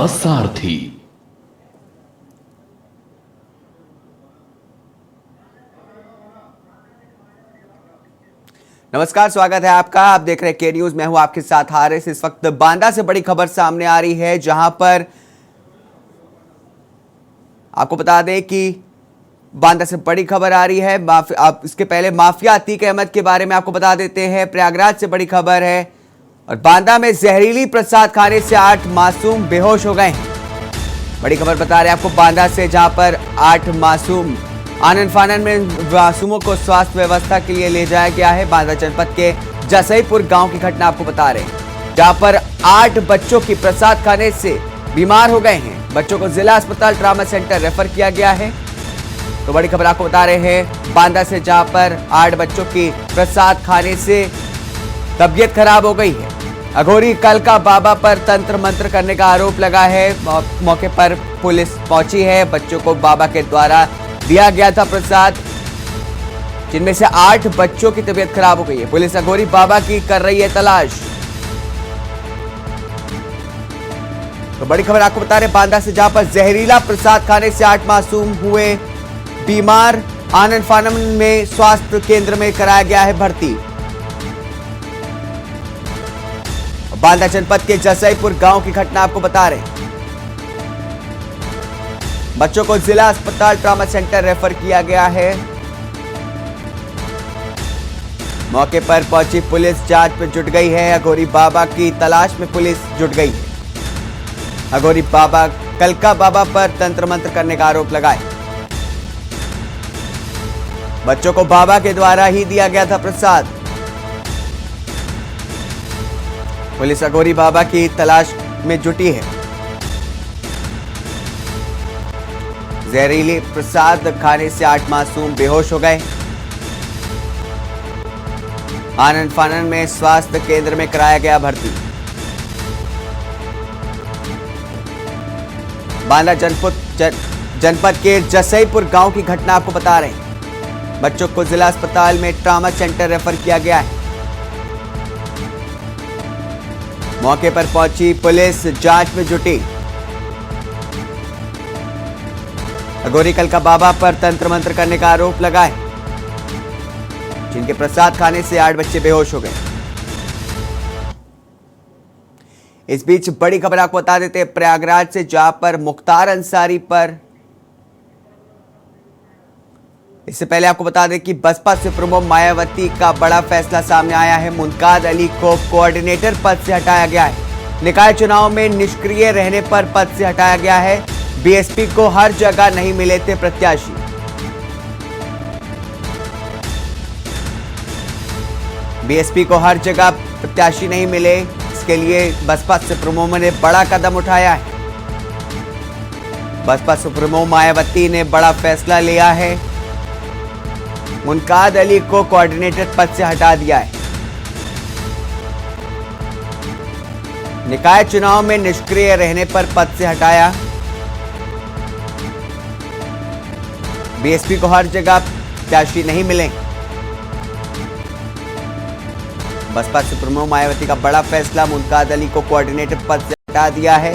सारथी। नमस्कार, स्वागत है आपका। आप देख रहे हैं के न्यूज। मैं हूं आपके साथ हारिस। इस वक्त बांदा से बड़ी खबर सामने आ रही है, जहां पर आपको बता दें कि बांदा से बड़ी खबर आ रही है। आप इसके पहले माफिया अतीक अहमद के बारे में आपको बता देते हैं। प्रयागराज से बड़ी खबर है और बांदा में जहरीली प्रसाद खाने से 8 मासूम बेहोश हो गए हैं। बड़ी खबर बता रहे हैं आपको बांदा से, जहां पर 8 मासूम आनन फानन में मासूमों को स्वास्थ्य व्यवस्था के लिए ले जाया गया है। बांदा जनपद के जसईपुर गांव की घटना आपको बता रहे हैं, जहां पर 8 बच्चों की प्रसाद खाने से बीमार हो गए हैं। बच्चों को जिला अस्पताल ट्रामा सेंटर रेफर किया गया है। तो बड़ी खबर आपको बता रहे हैं बांदा से, जहां पर 8 बच्चों की प्रसाद खाने से तबीयत खराब हो गई है। अघोरी कलका बाबा पर तंत्र मंत्र करने का आरोप लगा है। मौके पर पुलिस पहुंची है। बच्चों को बाबा के द्वारा दिया गया था प्रसाद, जिनमें से 8 बच्चों की तबीयत खराब हो गई है। पुलिस अघोरी बाबा की कर रही है तलाश। तो बड़ी खबर आपको बता रहे बांदा से, जहां पर जहरीला प्रसाद खाने से 8 मासूम हुए बीमार। आनन फानन में स्वास्थ्य केंद्र में कराया गया है भर्ती। बांदा जनपद के जसईपुर गांव की घटना आपको बता रहे हैं। बच्चों को जिला अस्पताल ट्रामा सेंटर रेफर किया गया है। मौके पर पहुंची पुलिस जांच में जुट गई है। अघोरी बाबा की तलाश में पुलिस जुट गई है। अघोरी बाबा कलका बाबा पर तंत्र मंत्र करने का आरोप लगाए। बच्चों को बाबा के द्वारा ही दिया गया था प्रसाद। पुलिस अघोरी बाबा की तलाश में जुटी है। जहरीली प्रसाद खाने से 8 मासूम बेहोश हो गए। आनन फानन में स्वास्थ्य केंद्र में कराया गया भर्ती। बांदा जनपद के जसईपुर गांव की घटना आपको बता रहे हैं। बच्चों को जिला अस्पताल में ट्रामा सेंटर रेफर किया गया है। मौके पर पहुंची पुलिस जांच में जुटी। अघोरी कलका बाबा पर तंत्र मंत्र करने का आरोप लगा है, जिनके प्रसाद खाने से 8 बच्चे बेहोश हो गए। इस बीच बड़ी खबर आपको बता देते हैं प्रयागराज से, जहां पर मुख्तार अंसारी पर, इससे पहले आपको बता दें कि बसपा सुप्रीमो मायावती का बड़ा फैसला सामने आया है। मुनकाद अली को कोऑर्डिनेटर पद से हटाया गया है। निकाय चुनाव में निष्क्रिय रहने पर पद से हटाया गया है। बीएसपी को हर जगह नहीं मिले थे प्रत्याशी। बीएसपी को हर जगह प्रत्याशी नहीं मिले, इसके लिए बसपा सुप्रीमो ने बड़ा कदम उठाया है। बसपा सुप्रीमो मायावती ने बड़ा फैसला लिया है। मुनकाद अली को कोऑर्डिनेटर पद से हटा दिया है। निकाय चुनाव में निष्क्रिय रहने पर पद से हटाया। बीएसपी को हर जगह प्रत्याशी नहीं मिले। बसपा सुप्रीमो मायावती का बड़ा फैसला, मुनकाद अली को कोऑर्डिनेटर पद से हटा दिया है,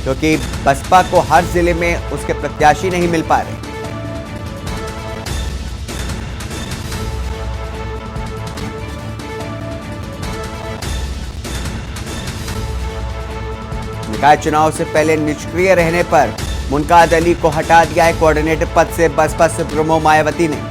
क्योंकि बसपा को हर जिले में उसके प्रत्याशी नहीं मिल पा रहे। निकाय चुनाव से पहले निष्क्रिय रहने पर मुनकाद अली को हटा दिया है कोऑर्डिनेटर पद से बसपा सुप्रीमो मायावती ने।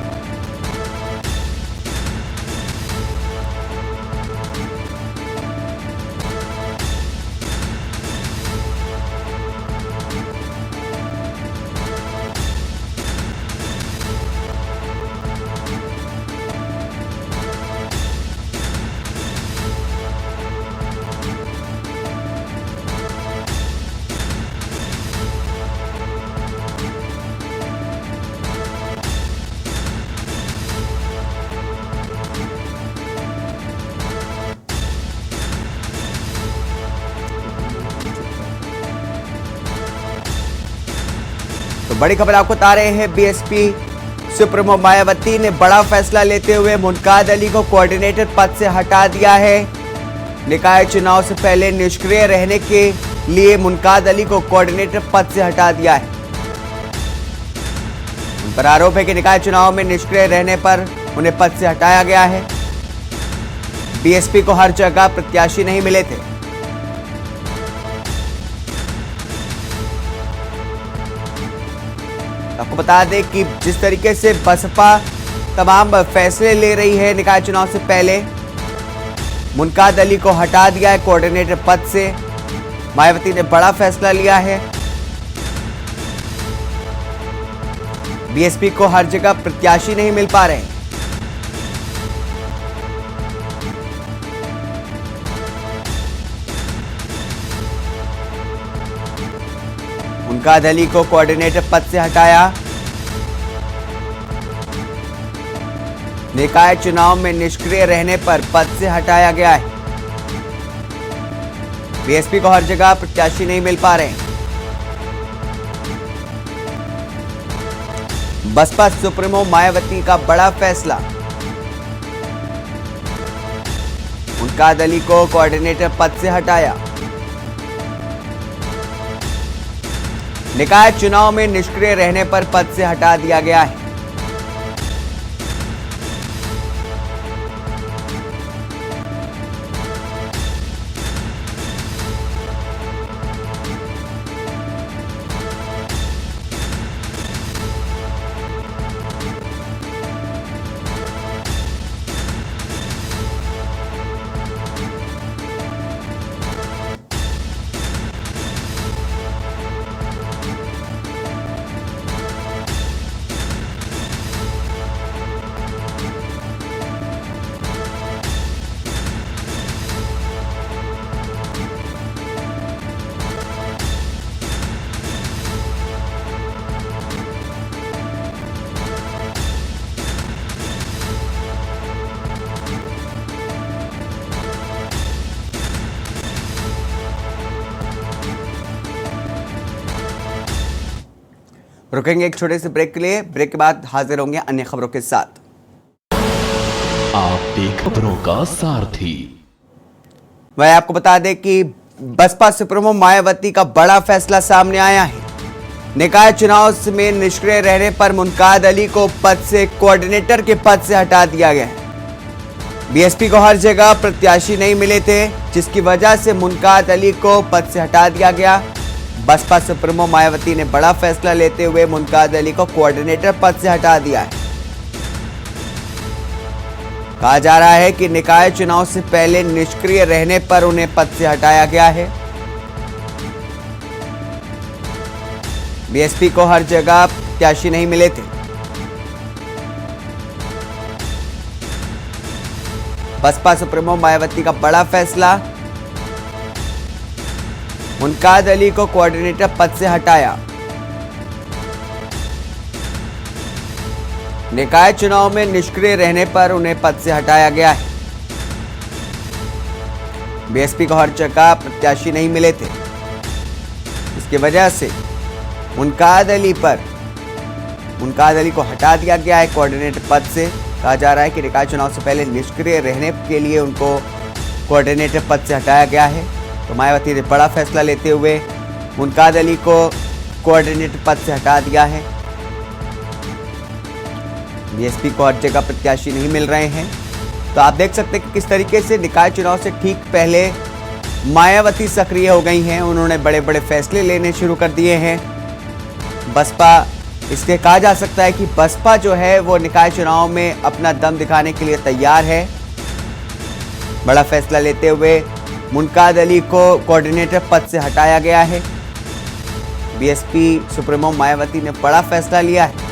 तो बड़ी खबर आपको बता रहे हैं, बीएसपी सुप्रीमो मायावती ने बड़ा फैसला लेते हुए मुनकाद अली को कोऑर्डिनेटर पद से हटा दिया है। निकाय चुनाव से पहले निष्क्रिय रहने के लिए मुनकाद अली को कोऑर्डिनेटर पद से हटा दिया है। उन पर आरोप है कि निकाय चुनाव में निष्क्रिय रहने पर उन्हें पद से हटाया गया है। बीएसपी को हर जगह प्रत्याशी नहीं मिले थे। आपको बता दें कि जिस तरीके से बसपा तमाम फैसले ले रही है निकाय चुनाव से पहले, मुनकाद अली को हटा दिया है कोऑर्डिनेटर पद से। मायावती ने बड़ा फैसला लिया है। बीएसपी को हर जगह प्रत्याशी नहीं मिल पा रहे हैं। मुनकाद अली को कोऑर्डिनेटर पद से हटाया। निकाय चुनाव में निष्क्रिय रहने पर पद से हटाया गया है। बीएसपी को हर जगह प्रत्याशी नहीं मिल पा रहे हैं। बसपा सुप्रीमो मायावती का बड़ा फैसला, मुनकाद अली को कोऑर्डिनेटर पद से हटाया। निकाय चुनाव में निष्क्रिय रहने पर पद से हटा दिया गया है। रुकेंगे एक छोटे से ब्रेक के लिए। ब्रेक के बाद हाजिर होंगे अन्य खबरों के साथ। आप खबरों का सारथी। वह आपको बता दें कि बसपा सुप्रीमो मायावती का बड़ा फैसला सामने आया है। निकाय चुनाव में निष्क्रिय रहने पर मुनकाद अली को पद से कोऑर्डिनेटर के पद से हटा दिया गया है। बीएसपी को हर जगह प्रत्याशी नहीं मिले थे, जिसकी वजह से मुनकाद अली को पद से हटा दिया गया। बसपा सुप्रीमो मायावती ने बड़ा फैसला लेते हुए मुनकाद अली को कोऑर्डिनेटर पद से हटा दिया है। कहा जा रहा है कि निकाय चुनाव से पहले निष्क्रिय रहने पर उन्हें पद से हटाया गया है। बीएसपी को हर जगह प्रत्याशी नहीं मिले थे। बसपा सुप्रीमो मायावती का बड़ा फैसला, मुनकाद अली को कोऑर्डिनेटर पद से हटाया। निकाय चुनाव में निष्क्रिय रहने पर उन्हें पद से हटाया गया है। बीएसपी को हर जगह प्रत्याशी नहीं मिले थे, इसकी वजह से मुनकाद अली को हटा दिया गया है कोऑर्डिनेटर पद से। कहा जा रहा है कि निकाय चुनाव से पहले निष्क्रिय रहने के लिए उनको कोऑर्डिनेटर पद से हटाया गया है। तो मायावती ने बड़ा फैसला लेते हुए मुनकाद अली को कोऑर्डिनेटर पद से हटा दिया है। बीएसपी को हर जगह प्रत्याशी नहीं मिल रहे हैं। तो आप देख सकते हैं कि किस तरीके से निकाय चुनाव से ठीक पहले मायावती सक्रिय हो गई हैं। उन्होंने बड़े बड़े फैसले लेने शुरू कर दिए हैं। बसपा, इसलिए कहा जा सकता है कि बसपा जो है वो निकाय चुनाव में अपना दम दिखाने के लिए तैयार है। बड़ा फैसला लेते हुए मुनकाद अली को कोऑर्डिनेटर पद से हटाया गया है। बीएसपी सुप्रीमो मायावती ने बड़ा फैसला लिया है।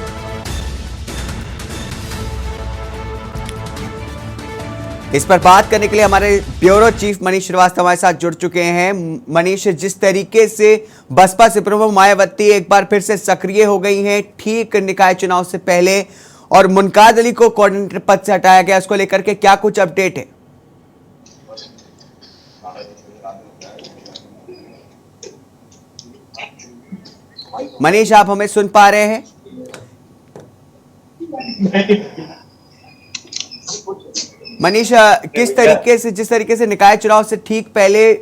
इस पर बात करने के लिए हमारे ब्यूरो चीफ मनीष श्रीवास्तव हमारे साथ जुड़ चुके हैं। मनीष, जिस तरीके से बसपा सुप्रीमो मायावती एक बार फिर से सक्रिय हो गई हैं ठीक निकाय चुनाव से पहले, और मुनकाद अली को कोऑर्डिनेटर पद से हटाया गया, उसको लेकर के क्या कुछ अपडेट है? मनीष, आप हमें सुन पा रहे हैं? मनीष, किस तरीके से, जिस तरीके से निकाय चुनाव से ठीक पहले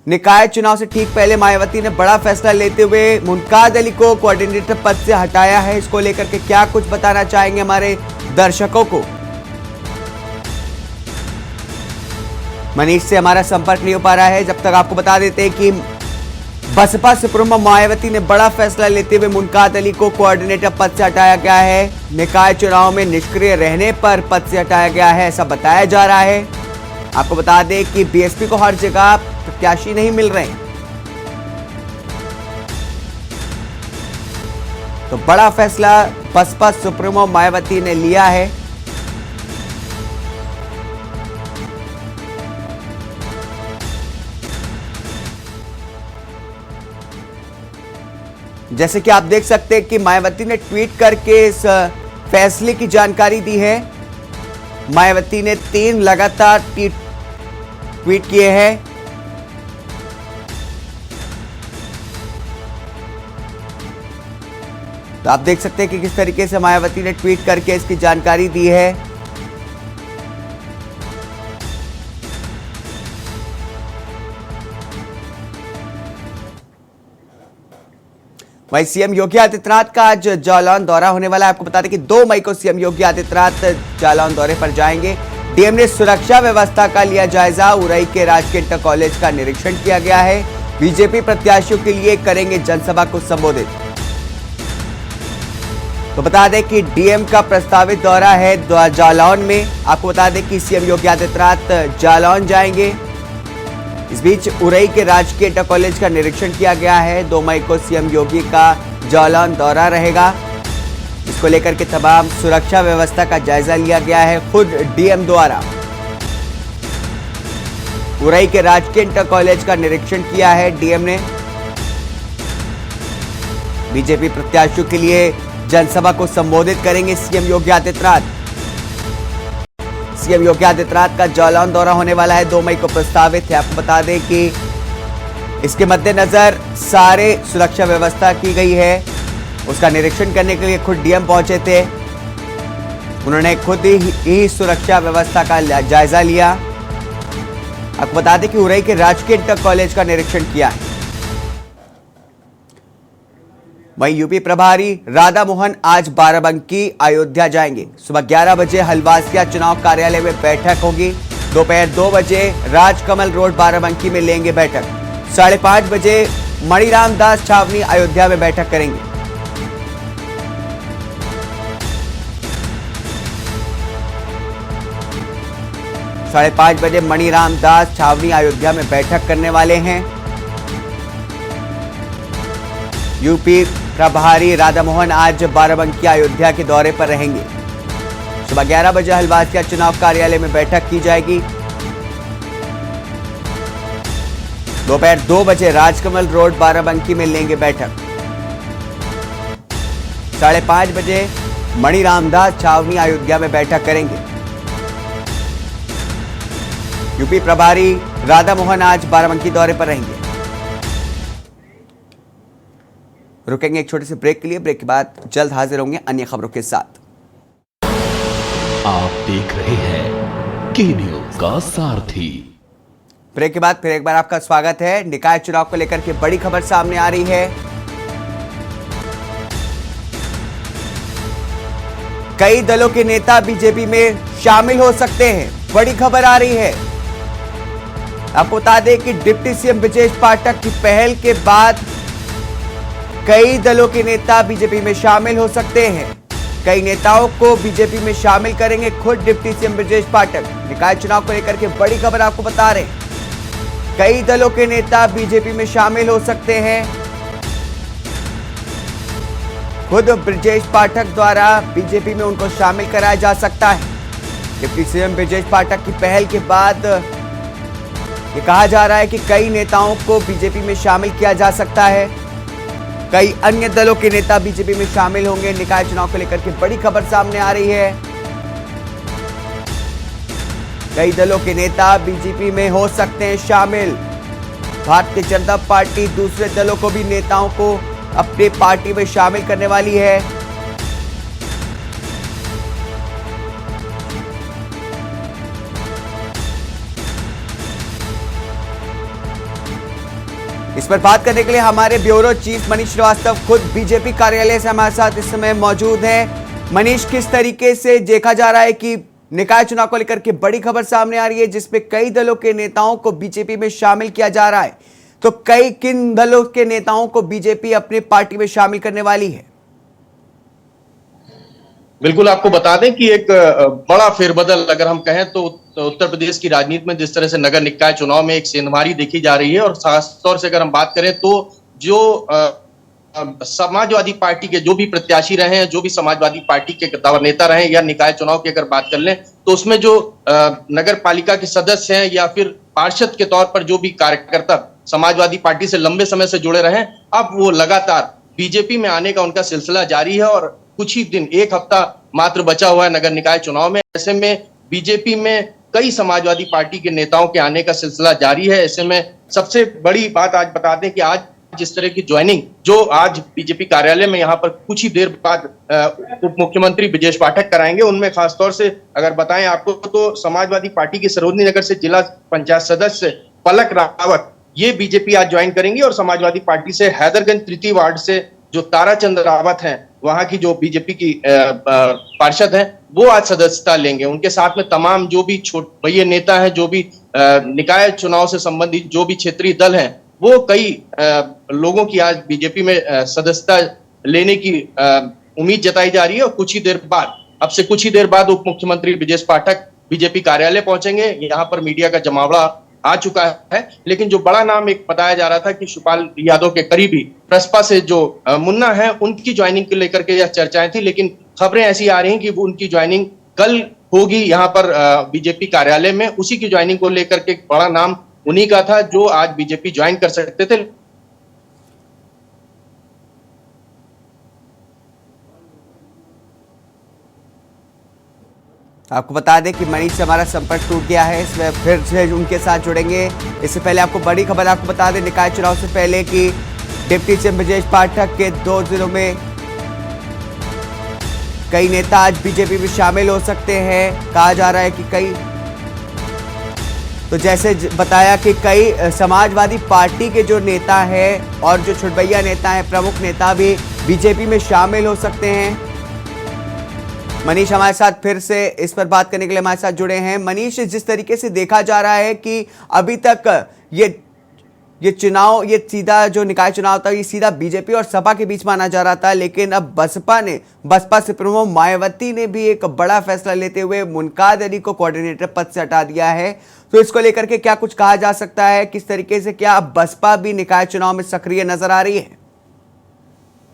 निकाय चुनाव से ठीक पहले मायावती ने बड़ा फैसला लेते हुए मुनकाद अली को कोऑर्डिनेटर पद से हटाया है। इसको लेकर के क्या कुछ बताना चाहेंगे हमारे दर्शकों को? मनीष से हमारा संपर्क नहीं हो पा रहा है। जब तक आपको बता देते हैं कि बसपा सुप्रीमो मायावती ने बड़ा फैसला लेते हुए मुनकाद अली को कोऑर्डिनेटर पद से हटाया गया है। निकाय चुनाव में निष्क्रिय रहने पर पद से हटाया गया है, ऐसा बताया जा रहा है। आपको बता दें कि बीएसपी को हर जगह प्रत्याशी नहीं मिल रहे, तो बड़ा फैसला बसपा सुप्रीमो मायावती ने लिया है। जैसे कि आप देख सकते हैं कि मायावती ने ट्वीट करके इस फैसले की जानकारी दी है। मायावती ने 3 लगातार ट्वीट किए हैं। तो आप देख सकते हैं कि किस तरीके से मायावती ने ट्वीट करके इसकी जानकारी दी है। वहीं सीएम योगी आदित्यनाथ का आज जालौन दौरा होने वाला है। आपको बता दें कि 2 मई को सीएम योगी आदित्यनाथ जालौन दौरे पर जाएंगे। डीएम ने सुरक्षा व्यवस्था का लिया जायजा। उरई के राजकीय इंटर कॉलेज का निरीक्षण किया गया है। बीजेपी प्रत्याशियों के लिए करेंगे जनसभा को संबोधित। तो बता दें कि डीएम का प्रस्तावित दौरा है जालौन में। आपको बता दें कि सीएम योगी आदित्यनाथ जालौन जाएंगे। इस बीच उरई के राजकीय इंटर कॉलेज का निरीक्षण किया गया है। 2 मई को सीएम योगी का जालौन दौरा रहेगा। इसको लेकर के तमाम सुरक्षा व्यवस्था का जायजा लिया गया है खुद डीएम द्वारा। उरई के राजकीय इंटर कॉलेज का निरीक्षण किया है डीएम ने। बीजेपी प्रत्याशियों के लिए जनसभा को संबोधित करेंगे सीएम योगी आदित्यनाथ। सीएम योगी आदित्यनाथ का जालौन दौरा होने वाला है, 2 मई को प्रस्तावित है। आपको बता दें कि इसके मद्देनजर सारे सुरक्षा व्यवस्था की गई है। उसका निरीक्षण करने के लिए खुद डीएम पहुंचे थे। उन्होंने खुद ही सुरक्षा व्यवस्था का जायजा लिया। आपको बता दें कि उरई के राजकीय इंटर कॉलेज का निरीक्षण किया है। वहीं यूपी प्रभारी राधा मोहन आज बाराबंकी अयोध्या जाएंगे। सुबह 11 बजे हलवासिया चुनाव कार्यालय में बैठक होगी। दोपहर 2 बजे राजकमल रोड बाराबंकी में लेंगे बैठक। 5:30 बजे मणिराम दास छावनी अयोध्या में बैठक करेंगे। साढ़े 5 बजे मणिराम दास छावनी अयोध्या में बैठक करने वाले हैं। यूपी प्रभारी राधा मोहन आज बाराबंकी अयोध्या के दौरे पर रहेंगे। सुबह 11 बजे हलवासिया चुनाव कार्यालय में बैठक की जाएगी। दोपहर 2 बजे राजकमल रोड बाराबंकी में लेंगे बैठक। 5:30 बजे मणिराम दास छावनी अयोध्या में बैठक करेंगे। यूपी प्रभारी राधा मोहन आज बाराबंकी दौरे पर रहेंगे। रुकेंगे एक छोटे से ब्रेक के लिए। ब्रेक के बाद जल्द हाजिर होंगे अन्य खबरों के साथ। आप देख रहे हैं की न्यूज का सारथी। ब्रेक के बाद फिर एक बार आपका स्वागत है। निकाय चुनाव को लेकर के बड़ी खबर सामने आ रही है। कई दलों के नेता बीजेपी में शामिल हो सकते हैं, बड़ी खबर आ रही है। आपको बता दें कि डिप्टी सीएम ब्रजेश पाठक की पहल के बाद कई दलों के नेता बीजेपी में शामिल हो सकते हैं। कई नेताओं को बीजेपी में शामिल करेंगे खुद डिप्टी सीएम ब्रजेश पाठक। निकाय चुनाव को लेकर के बड़ी खबर आपको बता रहे हैं। कई दलों के नेता बीजेपी में शामिल हो सकते हैं। खुद ब्रजेश पाठक द्वारा बीजेपी में उनको शामिल कराया जा सकता है। डिप्टी सीएम ब्रजेश पाठक की पहल के बाद ये कहा जा रहा है कि कई नेताओं को बीजेपी में शामिल किया जा सकता है। कई अन्य दलों के नेता बीजेपी में शामिल होंगे। निकाय चुनाव को लेकर के बड़ी खबर सामने आ रही है। कई दलों के नेता बीजेपी में हो सकते हैं शामिल। भारतीय जनता पार्टी दूसरे दलों को भी नेताओं को अपनी पार्टी में शामिल करने वाली है। इस पर बात करने के लिए हमारे ब्यूरो चीफ मनीष श्रीवास्तव खुद बीजेपी कार्यालय से हमारे साथ इस समय मौजूद है। मनीष, किस तरीके से देखा जा रहा है कि निकाय चुनाव को लेकर के बड़ी खबर सामने आ रही है जिसमें कई दलों के नेताओं को बीजेपी में शामिल किया जा रहा है, तो किन दलों के नेताओं को बीजेपी अपनी पार्टी में शामिल करने वाली है? बिल्कुल, आपको बता दें कि एक बड़ा फेरबदल अगर हम कहें तो उत्तर प्रदेश की राजनीति में जिस तरह से नगर निकाय चुनाव में एक सेंधमारी देखी जा रही है, और खासतौर से अगर हम बात करें तो जो समाजवादी पार्टी के जो भी प्रत्याशी रहे हैं, जो भी समाजवादी पार्टी के नेता रहे या निकाय चुनाव की अगर बात कर लें तो उसमें जो नगर पालिका के सदस्य हैं या फिर पार्षद के तौर पर जो भी कार्यकर्ता समाजवादी पार्टी से लंबे समय से जुड़े रहे, अब वो लगातार बीजेपी में आने का उनका सिलसिला जारी है। और कुछ ही दिन, एक हफ्ता मात्र बचा हुआ है नगर निकाय चुनाव में। ऐसे में बीजेपी में कई समाजवादी पार्टी के नेताओं के आने का सिलसिला जारी है। ऐसे में सबसे बड़ी बात आज बता दें कि आज जिस तरह की ज्वाइनिंग जो आज बीजेपी कार्यालय में यहाँ पर कुछ ही देर बाद उप मुख्यमंत्री ब्रजेश पाठक कराएंगे, उनमें खासतौर से अगर बताएं आपको तो समाजवादी पार्टी के सरोजनी नगर से जिला पंचायत सदस्य पलक रावत ये बीजेपी आज ज्वाइन करेंगी, और समाजवादी पार्टी से हैदरगंज तृतीय वार्ड से जो ताराचंद रावत हैं, वहां की जो बीजेपी की पार्षद हैं, वो आज सदस्यता लेंगे। उनके साथ में तमाम जो भी बड़े नेता हैं, जो भी निकाय चुनाव से संबंधित जो भी क्षेत्रीय दल हैं, वो कई लोगों की आज बीजेपी में सदस्यता लेने की उम्मीद जताई जा रही है। और कुछ ही देर बाद, अब से कुछ ही देर बाद उप मुख्यमंत्री ब्रजेश पाठक बीजेपी कार्यालय पहुंचेंगे। यहाँ पर मीडिया का जमावड़ा आ चुका है, लेकिन जो बड़ा नाम एक बताया जा रहा था कि शिवपाल यादव के करीबी प्रसपा से जो मुन्ना है, उनकी ज्वाइनिंग को लेकर के यह चर्चाएं थी, लेकिन खबरें ऐसी आ रही हैं कि वो उनकी ज्वाइनिंग कल होगी यहाँ पर बीजेपी कार्यालय में। उसी की ज्वाइनिंग को लेकर के बड़ा नाम उन्हीं का था जो आज बीजेपी ज्वाइन कर सकते थे। आपको बता दें कि मनीष से हमारा संपर्क टूट गया है, इसमें फिर से उनके साथ जुड़ेंगे। इससे पहले आपको बड़ी खबर आपको बता दें निकाय चुनाव से पहले कि डिप्टी सीएम ब्रजेश पाठक के 2 जिलों में कई नेता आज बीजेपी में शामिल हो सकते हैं। कहा जा रहा है कि कई, तो जैसे बताया कि कई समाजवादी पार्टी के जो नेता हैं और जो छुटभैया नेता हैं, प्रमुख नेता भी बीजेपी में शामिल हो सकते हैं। मनीष हमारे साथ फिर से इस पर बात करने के लिए हमारे साथ जुड़े हैं। मनीष, जिस तरीके से देखा जा रहा है कि अभी तक ये चुनाव, ये सीधा जो निकाय चुनाव था, ये सीधा बीजेपी और सपा के बीच माना जा रहा था, लेकिन अब बसपा सुप्रीमो मायावती ने भी एक बड़ा फैसला लेते हुए मुनकाद अली को कोऑर्डिनेटर पद से हटा दिया है। तो इसको लेकर के क्या कुछ कहा जा सकता है? किस तरीके से क्या अब बसपा भी निकाय चुनाव में सक्रिय नजर आ रही है?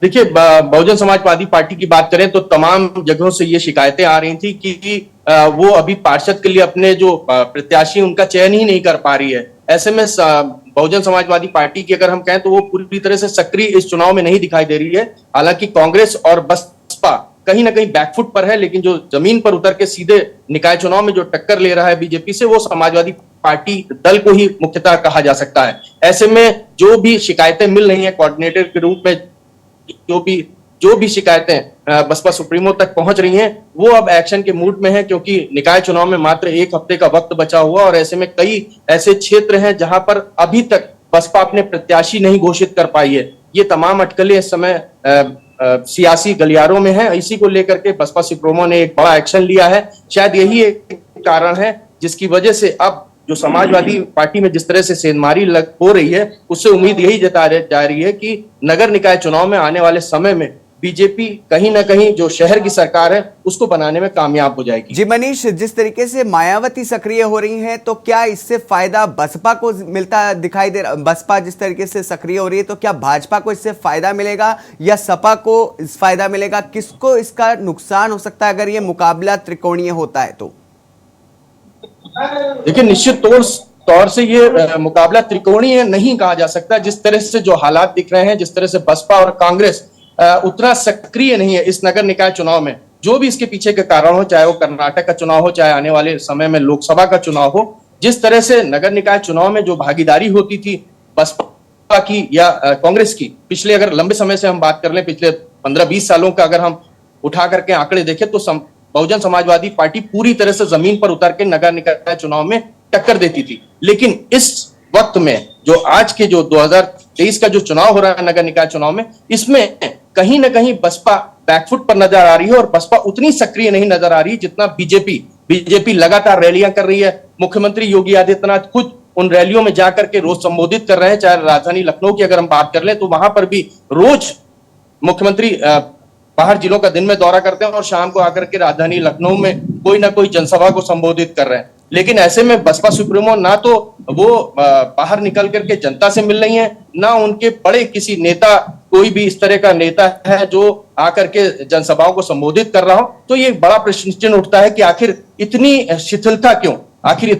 देखिए, बहुजन समाजवादी पार्टी की बात करें तो तमाम जगहों से ये शिकायतें आ रही थी कि वो अभी पार्षद के लिए अपने जो प्रत्याशी उनका चयन ही नहीं कर पा रही है। ऐसे में बहुजन समाजवादी पार्टी की अगर हम कहें तो वो पूरी तरह से सक्रिय इस चुनाव में नहीं दिखाई दे रही है। हालांकि कांग्रेस और बसपा कहीं ना कहीं बैकफुट पर है, लेकिन जो जमीन पर उतर के सीधे निकाय चुनाव में जो टक्कर ले रहा है बीजेपी से, वो समाजवादी पार्टी दल को ही मुख्यतः कहा जा सकता है। ऐसे में जो भी शिकायतें मिल रही है कोऑर्डिनेटर के रूप में, जो भी शिकायतें बसपा सुप्रीमो तक पहुंच रही हैं, वो अब एक्शन के मूड में है, क्योंकि निकाय चुनाव में मात्र एक हफ्ते का वक्त बचा हुआ, और ऐसे में कई ऐसे क्षेत्र हैं जहां पर अभी तक बसपा अपने प्रत्याशी नहीं घोषित कर पाई है। ये तमाम अटकलें इस समय सियासी गलियारों में है। इसी को लेकर के बसपा सुप्रीमो ने एक बड़ा एक्शन लिया है। शायद यही एक कारण है जिसकी वजह से अब जो समाजवादी पार्टी में जिस तरह से सेंधमारी हो रही है, उससे उम्मीद यही जताई जा रही है कि नगर निकाय चुनाव में आने वाले समय में बीजेपी कहीं ना कहीं जो शहर की सरकार है उसको बनाने में कामयाब हो जाएगी। जी मनीष, जिस तरीके से मायावती सक्रिय हो रही हैं, तो क्या इससे फायदा बसपा को मिलता दिखाई दे रहा? बसपा जिस तरीके से सक्रिय हो रही है, तो क्या भाजपा को इससे फायदा मिलेगा या सपा को फायदा मिलेगा? किसको इसका नुकसान हो सकता है अगर ये मुकाबला त्रिकोणीय होता है तो? देखिए, निश्चित तौर से ये मुकाबला त्रिकोणीय नहीं कहा जा सकता। जिस तरह से जो हालात दिख रहे हैं, जिस तरह से बसपा और कांग्रेस उतना सक्रिय नहीं है इस नगर निकाय चुनाव में, जो भी इसके पीछे के कारण हो, चाहे वो कर्नाटक का चुनाव हो, चाहे आने वाले समय में लोकसभा का चुनाव हो, जिस तरह से नगर निकाय चुनाव में जो भागीदारी होती थी बसपा की या कांग्रेस की, पिछले अगर लंबे समय से हम बात कर लें, पिछले 15-20 सालों का अगर हम उठा करके आंकड़े देखें, तो बहुजन समाजवादी पार्टी पूरी तरह से जमीन पर उतर के नगर निकाय चुनाव में टक्कर देती थी। लेकिन इस वक्त में जो आज के जो 2023 का जो चुनाव हो रहा है नगर निकाय चुनाव में, इसमें कहीं ना कहीं बसपा बैकफुट पर नजर आ रही है और बसपा उतनी सक्रिय नहीं नजर आ रही जितना बीजेपी लगातार रैलियां कर रही है। मुख्यमंत्री योगी आदित्यनाथ खुद उन रैलियों में जाकर के रोज संबोधित कर रहे हैं। चाहे राजधानी लखनऊ की अगर हम बात कर लें तो वहां पर भी रोज मुख्यमंत्री बाहर जिलों का दिन में दौरा करते हैं और शाम को आकर के राजधानी लखनऊ में कोई ना कोई जनसभा को संबोधित कर रहे हैं। लेकिन ऐसे में बसपा सुप्रीमो ना तो वो बाहर निकल करके जनता से मिल रही हैं, ना उनके बड़े किसी नेता, कोई भी इस तरह का नेता है जो आकर के जनसभाओं को संबोधित कर रहा हो। तो ये एक बड़ा प्रश्न चिन्ह उठता है कि आखिर इतनी शिथिलता क्यों, आखिर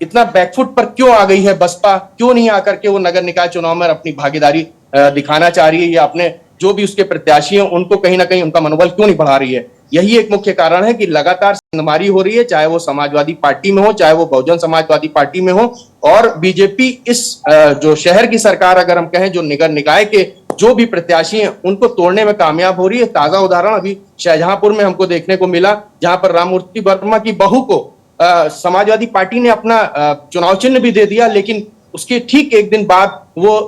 इतना बैकफुट पर क्यों आ गई है बसपा, क्यों नहीं आकर के वो नगर निकाय चुनाव में अपनी भागीदारी दिखाना चाह रही है या अपने जो भी उसके प्रत्याशी हैं उनको कहीं ना कहीं उनका मनोबल क्यों नहीं बढ़ा रही है। यही एक मुख्य कारण है कि लगातार सेंधमारी हो रही है, चाहे वो समाजवादी पार्टी में हो, चाहे वो बहुजन समाजवादी पार्टी में हो। और बीजेपी इस जो शहर की सरकार अगर हम कहें, जो नगर निकाय के जो भी प्रत्याशी हैं उनको तोड़ने में कामयाब हो रही है। ताजा उदाहरण अभी शाहजहांपुर में हमको देखने को मिला, जहां पर राममूर्ति वर्मा की बहू को समाजवादी पार्टी ने अपना चुनाव चिन्ह भी दे दिया, लेकिन उसके ठीक एक दिन बाद वो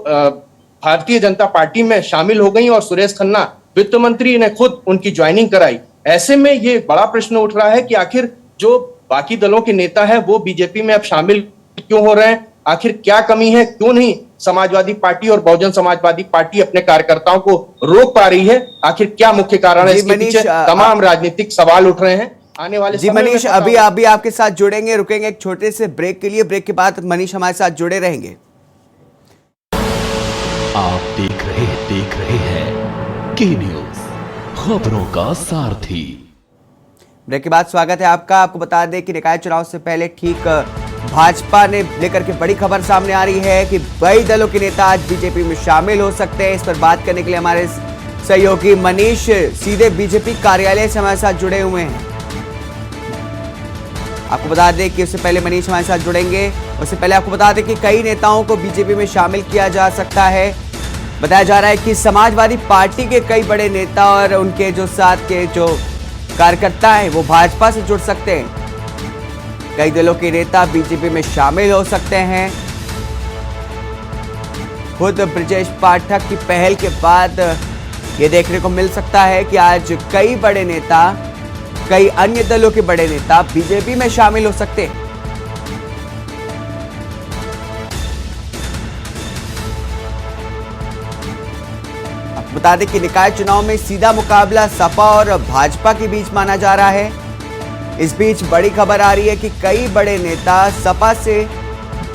भारतीय जनता पार्टी में शामिल हो गई और सुरेश खन्ना वित्त मंत्री ने खुद उनकी ज्वाइनिंग कराई। ऐसे में ये बड़ा प्रश्न उठ रहा है कि आखिर जो बाकी दलों के नेता है वो बीजेपी में अब शामिल क्यों हो रहे हैं, आखिर क्या कमी है, क्यों नहीं समाजवादी पार्टी और बहुजन समाजवादी पार्टी अपने कार्यकर्ताओं को रोक पा रही है, आखिर क्या मुख्य कारण है। इसके पीछे तमाम राजनीतिक सवाल उठ रहे हैं। आने वाले जी मनीष, अभी आपके साथ जुड़ेंगे, रुकेंगे एक छोटे से ब्रेक के लिए। ब्रेक के बाद मनीष हमारे साथ जुड़े रहेंगे। आप देख रहे हैं के न्यूज, खबरों का सारथी। ब्रेक के बाद स्वागत है आपका। आपको बता दें कि निकाय चुनाव से पहले ठीक भाजपा ने लेकर के बड़ी खबर सामने आ रही है कि कई दलों के नेता आज बीजेपी में शामिल हो सकते हैं। इस पर बात करने के लिए हमारे सहयोगी मनीष सीधे बीजेपी कार्यालय से हमारे साथ जुड़े हुए हैं। आपको बता दें कि उससे पहले मनीष हमारे साथ जुड़ेंगे, उससे पहले आपको बता दें कि कई नेताओं को बीजेपी में शामिल किया जा सकता है। बताया जा रहा है कि समाजवादी पार्टी के कई बड़े नेता और उनके जो साथ के जो कार्यकर्ता हैं वो भाजपा से जुड़ सकते हैं। कई दलों के नेता बीजेपी में शामिल हो सकते हैं। खुद ब्रजेश पाठक की पहल के बाद ये देखने को मिल सकता है कि आज कई बड़े नेता, कई अन्य दलों के बड़े नेता बीजेपी में शामिल हो सकते हैं। आपको बता दें कि निकाय चुनाव में सीधा मुकाबला सपा और भाजपा के बीच माना जा रहा है। इस बीच बड़ी खबर आ रही है कि कई बड़े नेता सपा से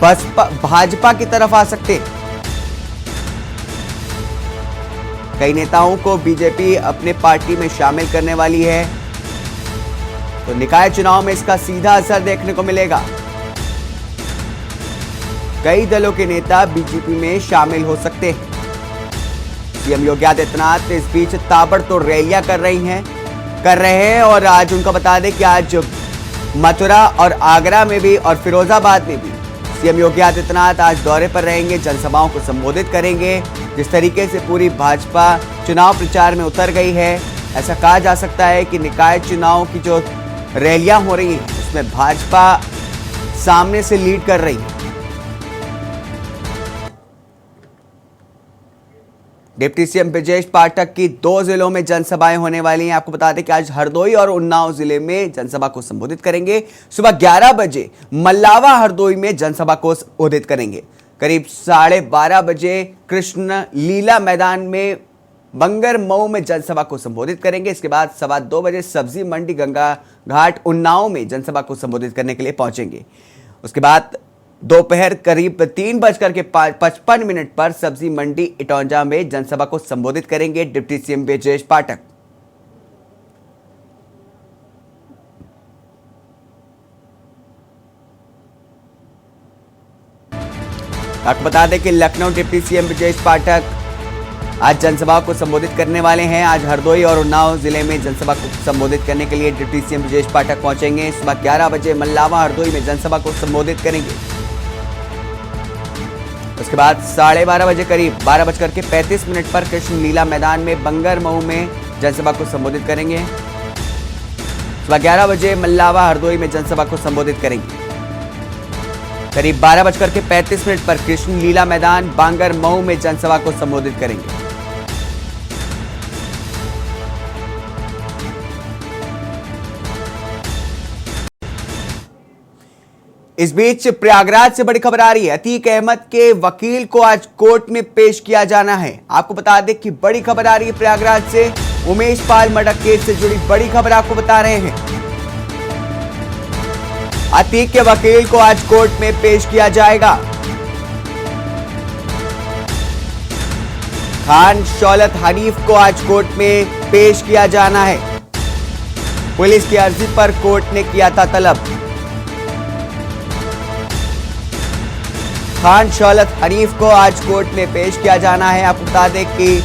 भाजपा की तरफ आ सकते हैं। कई नेताओं को बीजेपी अपने पार्टी में शामिल करने वाली है, तो निकाय चुनाव में इसका सीधा असर देखने को मिलेगा। कई दलों के नेता बीजेपी में शामिल हो सकते हैं। सीएम योगी आदित्यनाथ इस बीच ताबड़तोड़ रैलियां कर रहे हैं और आज उनका बता दें कि आज मथुरा और आगरा में भी और फिरोजाबाद में भी सीएम योगी आदित्यनाथ आज दौरे पर रहेंगे, जनसभाओं को संबोधित करेंगे। जिस तरीके से पूरी भाजपा चुनाव प्रचार में उतर गई है, ऐसा कहा जा सकता है कि निकाय चुनाव की जो रैलियां हो रही हैं उसमें भाजपा सामने से लीड कर रही है। डिप्टी सीएम ब्रजेश पाठक की 2 जिलों में जनसभाएं होने वाली हैं। आपको बता दें कि आज हरदोई और उन्नाव जिले में जनसभा को संबोधित करेंगे। सुबह 11 बजे मल्लावा हरदोई में जनसभा को संबोधित करेंगे। करीब 12:30 बजे कृष्ण लीला मैदान में बंगर मऊ में जनसभा को संबोधित करेंगे। इसके बाद 2:15 बजे सब्जी मंडी गंगा घाट उन्नाव में जनसभा को संबोधित करने के लिए पहुंचेंगे। उसके बाद दोपहर करीब 3:55 पर सब्जी मंडी इटौंजा में जनसभा को संबोधित करेंगे डिप्टी सीएम ब्रजेश पाठक। आपको बता दें कि लखनऊ डिप्टी सीएम ब्रजेश पाठक आज जनसभा को संबोधित करने वाले हैं। आज हरदोई और उन्नाव जिले में जनसभा को संबोधित करने के लिए डिप्टी सीएम ब्रजेश पाठक पहुंचेंगे। सुबह 11 बजे मल्लावा हरदोई में जनसभा को संबोधित करेंगे। उसके बाद 12:30 बजे करीब 12:35 पर कृष्ण लीला मैदान में बंगर मऊ में जनसभा को संबोधित करेंगे। सुबह 11 बजे मल्लावा हरदोई में जनसभा को संबोधित करेंगे। करीब 12:35 पर कृष्ण लीला मैदान बांगर मऊ में जनसभा को संबोधित करेंगे। इस बीच प्रयागराज से बड़ी खबर आ रही है। अतीक अहमद के वकील को आज कोर्ट में पेश किया जाना है। आपको बता दें कि बड़ी खबर आ रही है प्रयागराज से। उमेश पाल मर्डर केस से जुड़ी बड़ी खबर आपको बता रहे हैं। अतीक के वकील को आज कोर्ट में पेश किया जाएगा। खान शौलत हनीफ को आज कोर्ट में पेश किया जाना है। पुलिस की अर्जी पर कोर्ट ने किया था तलब। खान शौलत हनीफ को आज कोर्ट में पेश किया जाना है। आपको बता दें कि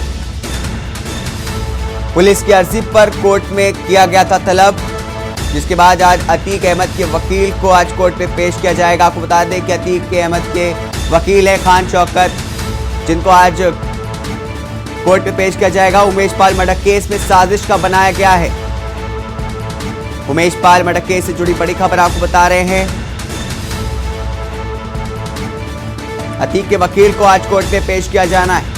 पुलिस की अर्जी पर कोर्ट में किया गया था तलब, जिसके बाद आज अतीक अहमद के वकील को आज कोर्ट में पेश किया जाएगा। आपको बता दें कि अतीक अहमद के वकील है खान शौकत, जिनको आज कोर्ट में पेश किया जाएगा। उमेश पाल मर्डर केस में साजिश का बनाया गया है। उमेश पाल मर्डर केस से जुड़ी बड़ी खबर आपको बता रहे हैं। अतीक के वकील को आज कोर्ट में पेश किया जाना है।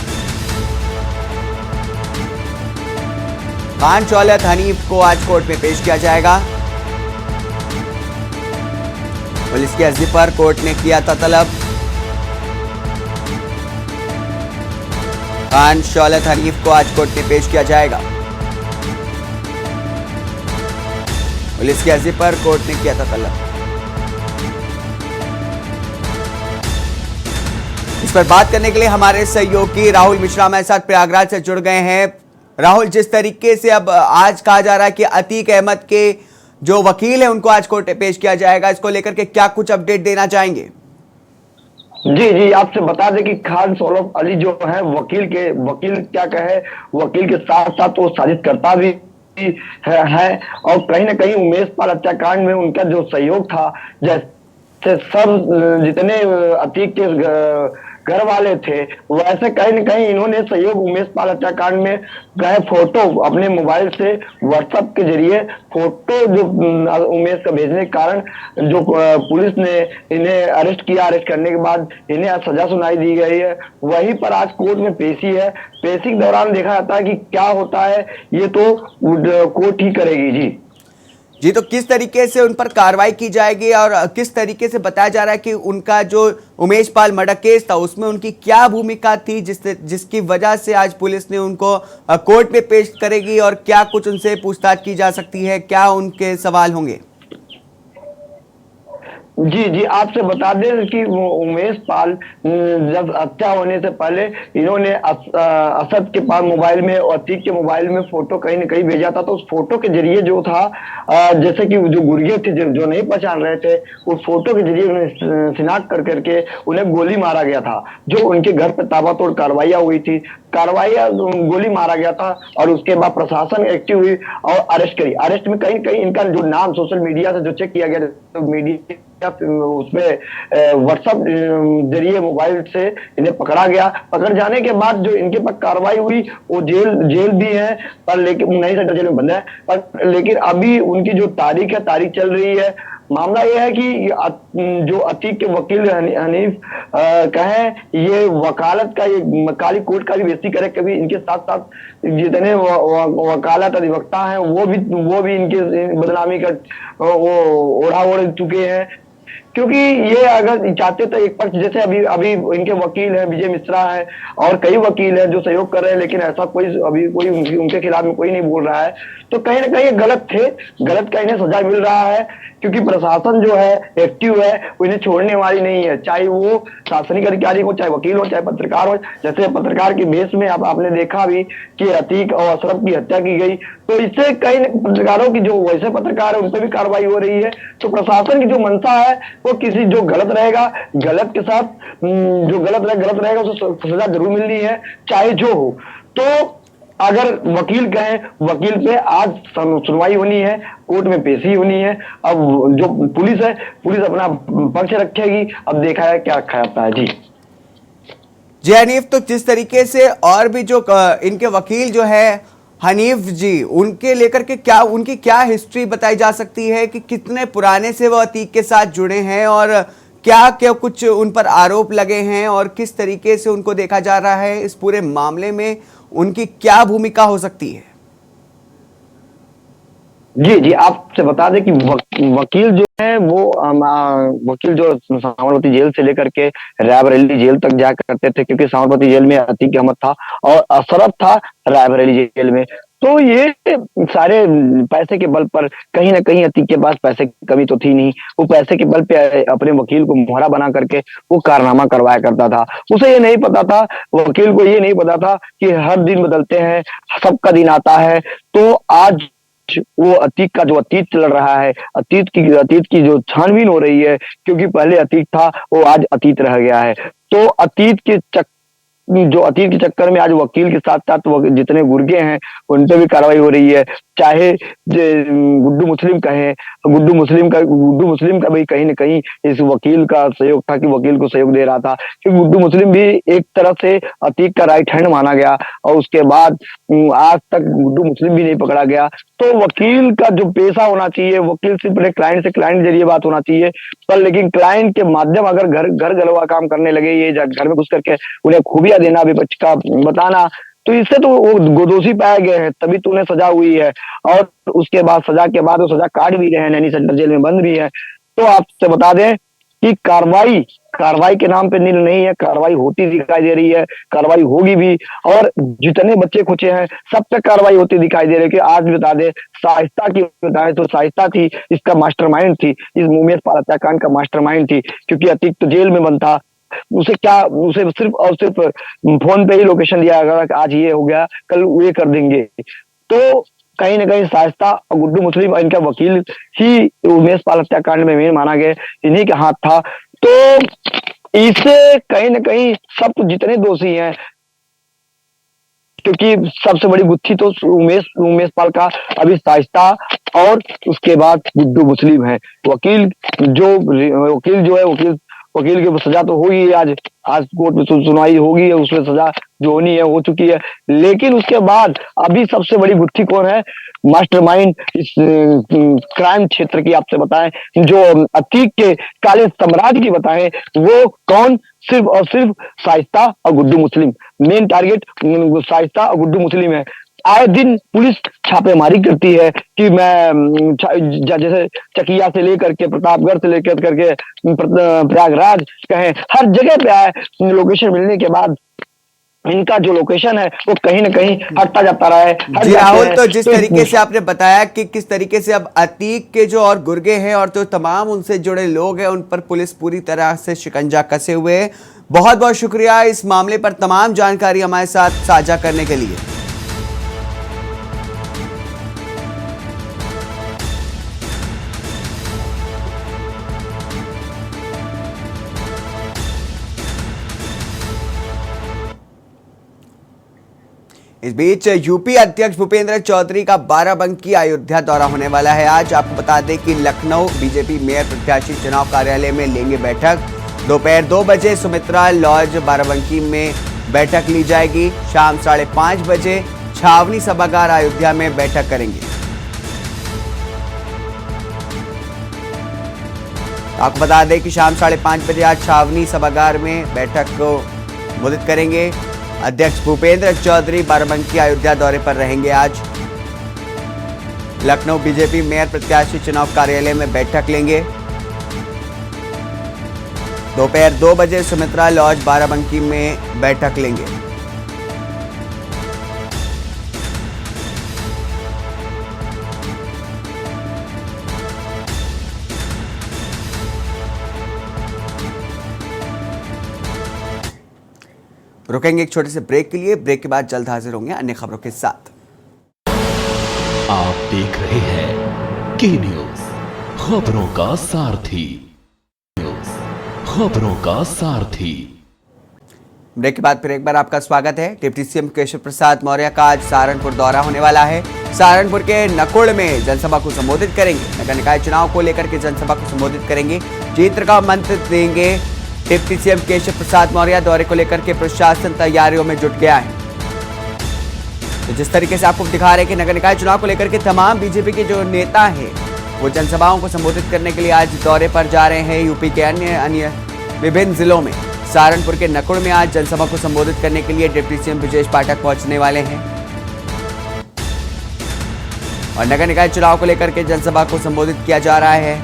खान शौलत हनीफ को आज कोर्ट में पेश किया जाएगा। पुलिस की अर्जी पर कोर्ट ने किया था तलब। खान शौलत हनीफ को आज कोर्ट में पेश किया जाएगा। पुलिस की अर्जी पर कोर्ट ने किया था तलब। इस पर बात करने के लिए हमारे सहयोगी राहुल मिश्रा हमारे साथ प्रयागराज से जुड़ गए हैं। राहुल, जिस तरीके से अब आज कहा जा रहा है कि अतीक अहमद के जो वकील है उनको आज कोर्ट में पेश किया जाएगा, इसको लेकर के क्या कुछ अपडेट देना चाहेंगे? जी, आपसे बता दें कि खान शौकत अली जो है वकील क्या कहे, वकील के साथ साथ वो साजिशकर्ता भी है और कहीं ना कहीं उमेश पाल हत्याकांड में उनका जो सहयोग था, जैसे सब जितने अतीक के घर वाले थे वैसे कहीं न कहीं इन्होंने सहयोग उमेश पाल हत्याकांड में गए फोटो अपने मोबाइल से व्हाट्सएप के जरिए फोटो जो उमेश का भेजने के कारण जो पुलिस ने इन्हें अरेस्ट किया। अरेस्ट करने के बाद इन्हें सजा सुनाई दी गई है। वहीं पर आज कोर्ट में पेशी है। पेशी के दौरान देखा जाता है कि क्या होता है, ये तो कोर्ट ही करेगी। जी, तो किस तरीके से उन पर कार्रवाई की जाएगी और किस तरीके से बताया जा रहा है कि उनका जो उमेश पाल मर्डर केस था उसमें उनकी क्या भूमिका थी जिसकी वजह से आज पुलिस ने उनको कोर्ट में पेश करेगी और क्या कुछ उनसे पूछताछ की जा सकती है, क्या उनके सवाल होंगे? जी, आपसे बता दें कि उमेश पाल जब हत्या होने से पहले इन्होंने असद के पास मोबाइल में और अतीक के मोबाइल में फोटो कहीं न कहीं भेजा था। तो उस फोटो के जरिए जो था, जैसे कि जो गुर्गे थे जो नहीं पहचान रहे थे, उस फोटो के जरिए उन्हें शिनाख्त करके उन्हें गोली मारा गया था। जो उनके घर पर ताबड़तोड़ कार्रवाइयां हुई थी, गोली मारा गया था और उसके बाद प्रशासन एक्टिव हुई और अरेस्ट करी। अरेस्ट में कहीं कहीं इनका जो नाम सोशल मीडिया से जो चेक किया गया, तो मीडिया उसमें व्हाट्सएप जरिए मोबाइल से इन्हें पकड़ा गया। पकड़ जाने के बाद जो इनके पर कार्रवाई हुई, वो जेल भी है, पर लेकिन नहीं सेंट्रल जेल में बंद है, पर लेकिन अभी उनकी जो तारीख चल रही है। मामला यह है कि जो अतीक के वकील हनीफ कहें ये वकालत का, ये काली कोर्ट का भी बेइज्जती करे। कभी इनके साथ साथ जितने वकालत अधिवक्ता हैं वो भी इनके बदनामी का वो ओढ़ा ओढ़ चुके हैं। क्योंकि ये अगर चाहते तो एक पक्ष, जैसे अभी इनके वकील हैं विजय मिश्रा है और कई वकील हैं जो सहयोग कर रहे हैं, लेकिन ऐसा कोई उनके खिलाफ में कोई नहीं बोल रहा है। तो कहीं ना कहीं गलत थे, गलत का इन्हें सजा मिल रहा है क्योंकि प्रशासन जो है एक्टिव है, वो इन्हें छोड़ने वाली नहीं है, चाहे वो शासनिक अधिकारी हो, चाहे वकील हो, चाहे पत्रकार हो। जैसे पत्रकार के बेस में आपने देखा भी कि अतीक और अशरफ की हत्या की गई, तो इससे कई पत्रकारों की जो वैसे पत्रकार है उन पर भी कार्रवाई हो रही है। तो प्रशासन की जो मंशा है वो किसी जो गलत रहेगा, गलत के साथ जो गलत रहेगा उसे सजा जरूर मिलनी है, चाहे जो हो। तो अगर वकील कहें, वकील पे आज सुनवाई होनी है, कोर्ट में पेशी होनी है। अब जो पुलिस है, पुलिस अपना पक्ष रखेगी। अब देखा है क्या रखा जाता है। जी हनीफ, तो जिस तरीके से और भी जो इनके वकील जो है हनीफ जी, उनके लेकर के उनकी क्या हिस्ट्री बताई जा सकती है कि कितने पुराने से वो अतीक के साथ जुड़े हैं और क्या क्या कुछ उन पर आरोप लगे हैं और किस तरीके से उनको देखा जा रहा है, इस पूरे मामले में उनकी क्या भूमिका हो सकती है? जी जी, आपसे बता दें कि वकील जो है वो वकील जो साबरमती जेल से लेकर के रायबरेली जेल तक जाया करते थे, क्योंकि साबरमती जेल में अतीक अहमद था और अशरफ था रायबरेली जेल में। तो ये सारे पैसे के बल पर, कहीं ना कहीं अतीक के पास पैसे की कमी तो थी नहीं, वो पैसे के बल पे अपने वकील को मोहरा बना करके वो कारनामा करवाया करता था। उसे ये नहीं पता था, वकील को ये नहीं पता था कि हर दिन बदलते हैं, सबका दिन आता है। तो आज वो अतीक का जो अतीत चल रहा है, अतीत की जो छानबीन हो रही है, क्योंकि पहले अतीत था वो आज अतीत रह गया है। तो अतीत के चक्कर में आज वकील के साथ साथ जितने गुर्गे हैं उन पे भी कार्रवाई हो रही है। चाहे गुड्डू मुस्लिम कहें, गुड्डू मुस्लिम का भी कहीं ना कहीं इस वकील का सहयोग था, कि वकील को सहयोग दे रहा था, क्योंकि गुड्डू मुस्लिम भी एक तरह से अतीक का राइट हैंड माना गया और उसके बाद आज तक गुड्डू मुस्लिम भी नहीं पकड़ा गया। तो वकील का जो पेशा होना चाहिए, वकील सिर्फ अपने क्लाइंट से क्लाइंट जरिए बात होना चाहिए, पर लेकिन क्लाइंट के माध्यम अगर घर गलवा काम करने लगे, ये घर में घुस करके उन्हें खूबियां देना, विपक्ष का बताना, तो इससे तो वो दोषी पाए गए हैं, तभी तो उन्हें सजा हुई है। और उसके बाद सजा के बाद वो सजा काट भी रहे हैं, नैनी सेंट्रल जेल में बंद भी है। तो आपसे बता दें कि कार्रवाई के नाम पे नील नहीं है, कार्रवाई होती दिखाई दे रही है, कार्रवाई होगी भी। और जितने बच्चे खुचे हैं सब पे कार्रवाई होती दिखाई दे रही है। कि आज बता दे शाइस्ता की बताएं तो शाइस्ता थी, इसका मास्टरमाइंड थी, इस उमेश पाल हत्याकांड का मास्टरमाइंड थी, क्योंकि अतीक तो जेल में बंद था। उसे सिर्फ और सिर्फ फोन पे ही लोकेशन दिया गया कि आज ये हो गया, कल ये कर देंगे। तो कहीं ना कहीं शाइस्ता और गुड्डू मुस्लिम, इनका वकील ही उमेश पाल हत्याकांड में मेन माना गया, इन्हीं के हाथ था। तो इससे कहीं ना कहीं सब जितने दोषी हैं, क्योंकि सबसे बड़ी गुत्थी तो उमेश पाल का अभी शाइस्ता और उसके बाद गुड्डू मुस्लिम है। वकील जो है वकील की सजा तो होगी, आज कोर्ट में सुनवाई होगी, उसमें सजा जो होनी है हो चुकी है। लेकिन उसके बाद अभी सबसे बड़ी गुत्थी कौन है, मास्टरमाइंड इस क्राइम क्षेत्र की आपसे बताएं, जो अतीक के काले साम्राज्य की बताएं, वो कौन, सिर्फ और सिर्फ शाइस्ता और गुड्डू मुस्लिम। मेन टारगेट शाइस्ता और गुड्डू मुस्लिम है। आए दिन पुलिस छापेमारी करती है कि मैं जैसे चकिया से लेकर के प्रतापगढ़ से लेकर करके प्रयागराज कहें, हर जगह पे आए लोकेशन मिलने के बाद इनका जो लोकेशन है वो कहीं ना कहीं हटता जाता रहा है। जी राहुल, तो जिस तरीके से आपने बताया कि किस तरीके से अब अतीक के जो और गुर्गे हैं और तो तमाम उनसे जुड़े लोग हैं, उन पर पुलिस पूरी तरह से शिकंजा कसे हुए है। बहुत बहुत शुक्रिया इस मामले पर तमाम जानकारी हमारे साथ साझा करने के लिए। इस बीच यूपी अध्यक्ष भूपेंद्र चौधरी का बाराबंकी अयोध्या दौरा होने वाला है आज। आपको बता दें कि लखनऊ बीजेपी मेयर प्रत्याशी चुनाव कार्यालय में लेंगे बैठक। दोपहर 2 बजे सुमित्रा लॉज बाराबंकी में बैठक ली जाएगी। शाम 5:30 बजे छावनी सभागार अयोध्या में बैठक करेंगे। आपको बता दें कि शाम 5:30 बजे आज छावनी सभागार में बैठक को संबोधित करेंगे। अध्यक्ष भूपेंद्र चौधरी बाराबंकी अयोध्या दौरे पर रहेंगे आज। लखनऊ बीजेपी मेयर प्रत्याशी चुनाव कार्यालय में बैठक लेंगे। दोपहर 2 बजे सुमित्रा लॉज बाराबंकी में बैठक लेंगे। रुकेंगे एक छोटे से ब्रेक के लिए। ब्रेक के बाद जल्द हाजिर होंगे अन्य खबरों के साथ। आप देख रहे हैं के न्यूज, खबरों का सारथी। खबरों का सारथी। ब्रेक के बाद फिर एक बार आपका स्वागत है। डिप्टी सीएम केशव प्रसाद मौर्य का आज सहारनपुर दौरा होने वाला है। सहारनपुर के नकुड़ में जनसभा को संबोधित करेंगे। नगर निकाय चुनाव को लेकर के जनसभा को संबोधित करेंगे। जीत का मंत्र देंगे। डिप्टी सीएम केशव प्रसाद मौर्य दौरे को लेकर के प्रशासन तैयारियों में जुट गया है। तो जिस तरीके से आपको दिखा रहे हैं कि नगर निकाय चुनाव को लेकर के तमाम बीजेपी के जो नेता हैं वो जनसभाओं को संबोधित करने के लिए आज दौरे पर जा रहे हैं। यूपी के अन्य विभिन्न जिलों में सहारनपुर के नकुड़ में आज जनसभा को संबोधित करने के लिए डिप्टी सीएम ब्रजेश पाठक पहुंचने वाले हैं और नगर निकाय चुनाव को लेकर के जनसभा को संबोधित किया जा रहा है।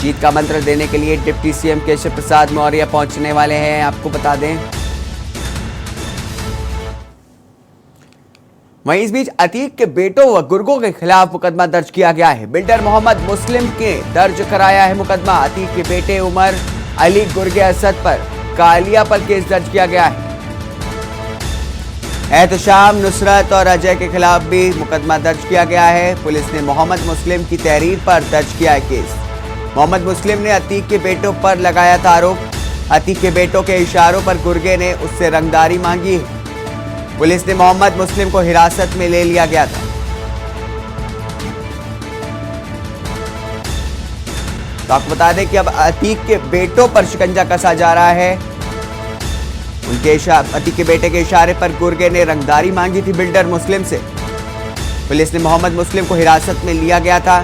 जीत का मंत्र देने के लिए डिप्टी सीएम केशव प्रसाद मौर्य पहुंचने वाले हैं। आपको बता दें, वहीं इस बीच अतीक के बेटों व गुर्गों के खिलाफ मुकदमा दर्ज किया गया है। बिल्डर मोहम्मद मुस्लिम के दर्ज कराया है मुकदमा। अतीक के बेटे उमर अली गुर्गे असद पर कालिया पर केस दर्ज किया गया है। एहतशाम, नुसरत और अजय के खिलाफ भी मुकदमा दर्ज किया गया है। पुलिस ने मोहम्मद मुस्लिम की तहरीर पर दर्ज किया है केस। मोहम्मद मुस्लिम ने अतीक के बेटों पर लगाया था आरोप। अतीक के बेटों के इशारों पर गुर्गे ने उससे रंगदारी मांगी है। पुलिस ने मोहम्मद मुस्लिम को हिरासत में ले लिया गया था। तो आपको बता दें कि अब अतीक के बेटों पर शिकंजा कसा जा रहा है। अतीक के बेटे के इशारे पर गुर्गे ने रंगदारी मांगी थी बिल्डर मुस्लिम से। पुलिस ने मोहम्मद मुस्लिम को हिरासत में लिया गया था।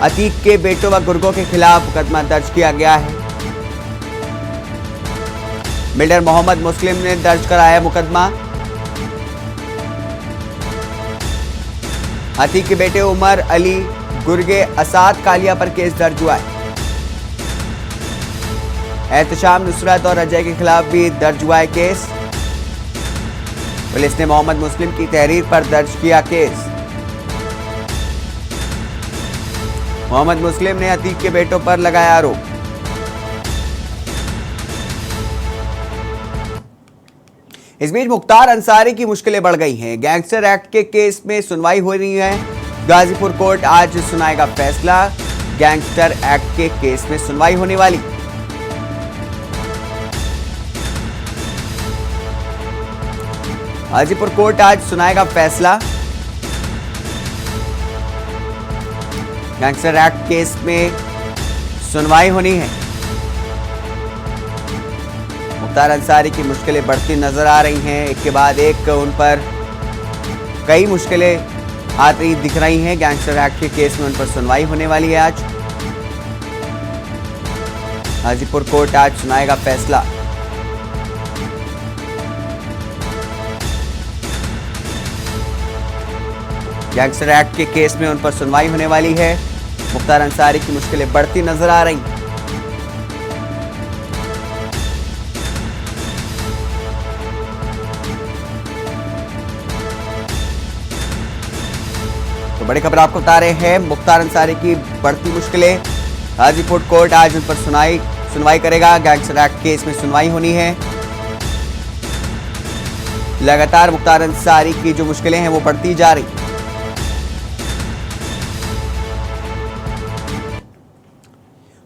अतीक के बेटों व गुर्गों के खिलाफ मुकदमा दर्ज किया गया है। बिल्डर मोहम्मद मुस्लिम ने दर्ज कराया मुकदमा। अतीक के बेटे उमर अली गुर्गे असाद कालिया पर केस दर्ज हुआ है। एहतशाम, नुसरत और अजय के खिलाफ भी दर्ज हुआ है केस। पुलिस ने मोहम्मद मुस्लिम की तहरीर पर दर्ज किया केस। मोहम्मद मुस्लिम ने अतीक के बेटों पर लगाया आरोप। इस बीच मुख्तार अंसारी की मुश्किलें बढ़ गई हैं। गैंगस्टर एक्ट के केस में सुनवाई हो रही है। गाजीपुर कोर्ट आज सुनाएगा फैसला। गैंगस्टर एक्ट के केस में सुनवाई होने वाली। गाजीपुर कोर्ट आज सुनाएगा फैसला। गैंगस्टर एक्ट केस में सुनवाई होनी है। मुख्तार अंसारी की मुश्किलें बढ़ती नजर आ रही हैं। एक के बाद एक उन पर कई मुश्किलें आती दिख रही हैं। गैंगस्टर एक्ट के केस में उन पर सुनवाई होने वाली है आज। गाजीपुर कोर्ट आज सुनाएगा फैसला। गैंगस्टर एक्ट के केस में उन पर सुनवाई होने वाली है। मुख्तार अंसारी की मुश्किलें बढ़ती नजर आ रही हैं। तो बड़ी खबर आपको बता रहे हैं, मुख्तार अंसारी की बढ़ती मुश्किलें। गाजीपुर कोर्ट आज उन पर सुनवाई करेगा। गैंगस्टर एक्ट केस में सुनवाई होनी है। लगातार मुख्तार अंसारी की जो मुश्किलें हैं वो बढ़ती जा रही।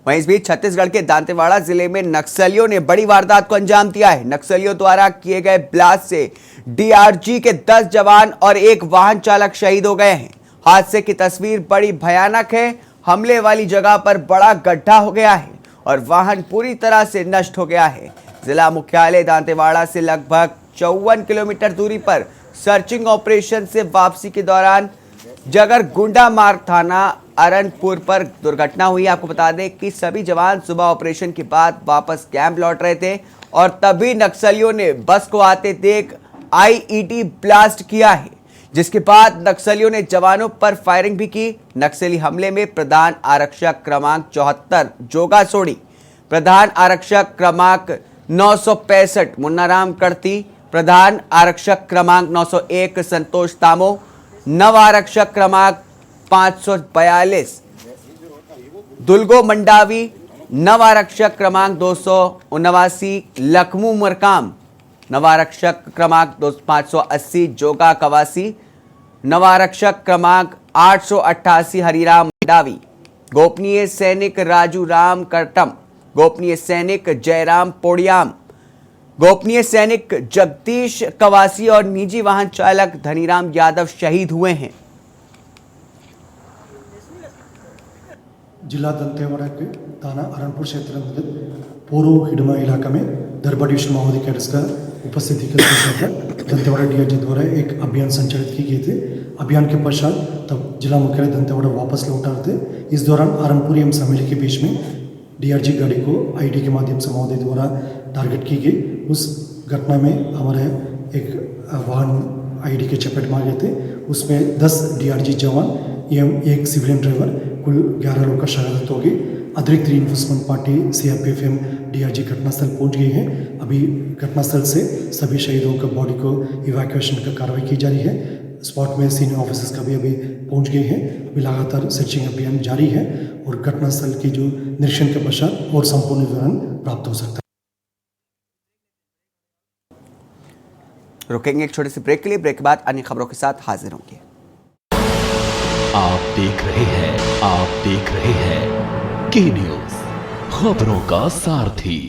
वहीं इस बीच छत्तीसगढ़ के दांतेवाड़ा जिले में नक्सलियों ने बड़ी वारदात को अंजाम दिया है। नक्सलियों द्वारा किए गए ब्लास्ट से डीआरजी के 10 जवान और एक वाहन चालक शहीद हो गए हैं। हादसे की तस्वीर बड़ी भयानक है। हमले वाली जगह पर बड़ा गड्ढा हो गया है और वाहन पूरी तरह से नष्ट हो गया है। जिला मुख्यालय दांतेवाड़ा से लगभग 54 किलोमीटर दूरी पर सर्चिंग ऑपरेशन से वापसी के दौरान जगरगुंडा मार्ग थाना अरनपुर पर दुर्घटना हुई। आपको बता दें कि सभी जवान सुबह ऑपरेशन के बाद वापस कैंप लौट रहे थे और तभी नक्सलियों ने बस को आते देख आईईडी ब्लास्ट किया है, जिसके बाद नक्सलियों ने जवानों पर फायरिंग भी की। नक्सली हमले में प्रधान आरक्षक क्रमांक 74 जोगा सोड़ी, प्रधान आरक्षक क्रमांक 965 मुन्नाराम कड़ती, प्रधान आरक्षक क्रमांक 901 संतोष तामो, नव आरक्षक क्रमांक 542 दुलगो मंडावी, नव आरक्षक क्रमांक 279 लखमू मरकाम, नव आरक्षक क्रमांक 580 जोगा कवासी, नव आरक्षक क्रमांक 888 हरिराम मंडावी, गोपनीय सैनिक राजू राम करटम, गोपनीय सैनिक जयराम पोड़ियाम, गोपनीय सैनिक जगदीश कवासी और निजी वाहन चालक धनीराम यादव शहीद हुए हैं। जिला दंतेवाड़ा के थाना अरनपुर क्षेत्र में पूर्व हिडमा इलाका में दरबा डिवीजन माओवादी कैडर्स का उपस्थिति के पश्चात दंतेवाड़ा डीआरजी द्वारा एक अभियान संचालित की गई थी। अभियान के पश्चात तब जिला मुख्यालय दंतेवाड़ा वापस लौटा थे। इस दौरान आरनपुर एवं समेली के बीच में डीआरजी गाड़ी को आईडी के माध्यम से महोदय द्वारा टारगेट की गई। उस घटना में हमारे एक वाहन आईडी के चपेट में आ गए थे। उसमें 10 डीआरजी जवान एवं एक सिविलियन ड्राइवर कुल 11 लोग का शहादत होगी। अतिरिक्त रीइंफोर्समेंट पार्टी सीआरपीएफ एवं डीआरजी घटनास्थल पहुंच गई है। अभी घटनास्थल से सभी शहीदों का बॉडी को इवैक्यूएशन का कार्रवाई की जा रही है। स्पॉट में सीनियर ऑफिसर्स का भी अभी पहुंच गए हैं। अभी लगातार सर्चिंग अभियान जारी है और घटनास्थल की जो निरीक्षण के पश्चात और संपूर्ण विवरण प्राप्त हो सकता है। रुकेंगे एक छोटे से ब्रेक के लिए। ब्रेक के बाद अन्य खबरों के साथ हाजिर होंगे। आप देख रहे हैं के न्यूज, खबरों का सारथी।